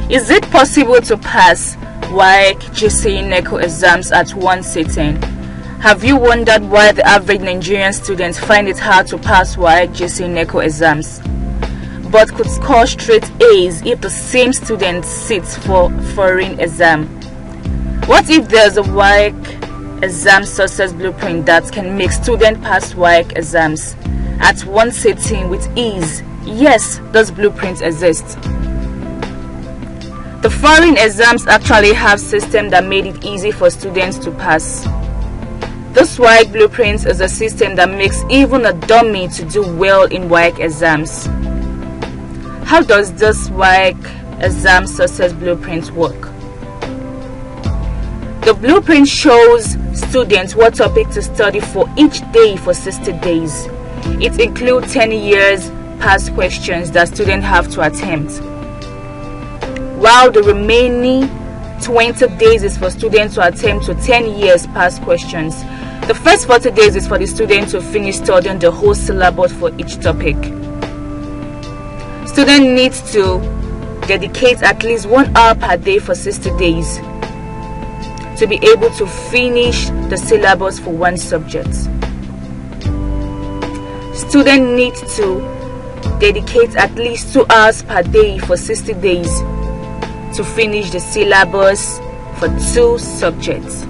Is it possible to pass WAEC, GCE, NECO exams at one sitting? Have you wondered why the average Nigerian students find it hard to pass WAEC, GCE, NECO exams, but could score straight A's if the same student sits for foreign exam? What if there's a WAEC exam success blueprint that can make students pass WAEC exams at one sitting with ease? Yes, those blueprints exist. The foreign exams actually have systems that made it easy for students to pass. This WAEC blueprint is a system that makes even a dummy to do well in WAEC exams. How does this WAEC exam success blueprint work? The blueprint shows students what topic to study for each day for 60 days. It includes 10 years past questions that students have to attempt, while the remaining 20 days is for students to attempt to 10 years past questions. The first 40 days is for the student to finish studying the whole syllabus for each topic. Student needs to dedicate at least 1 hour per day for 60 days to be able to finish the syllabus for one subject. Student needs to dedicate at least 2 hours per day for 60 days to finish the syllabus for 2 subjects.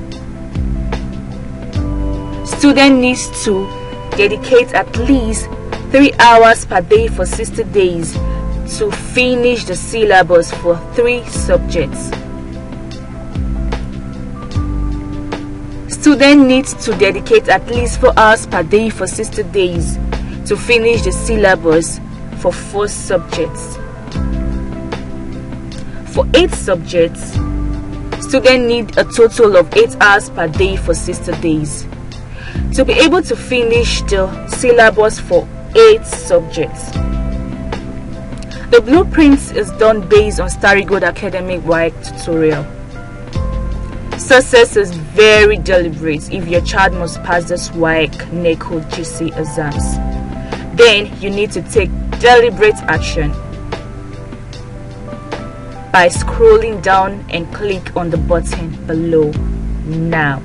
Student needs to dedicate at least 3 hours per day for 60 days to finish the syllabus for 3 subjects. Student needs to dedicate at least 4 hours per day for 60 days to finish the syllabus for 4 subjects. For 8 subjects, students need a total of 8 hours per day for 60 days to be able to finish the syllabus for 8 subjects. The blueprint is done based on Starigold Academic WAEC tutorial. Success is very deliberate if your child must pass this WAEC, NECO, GC exams. Then you need to take deliberate action by scrolling down and click on the button below now.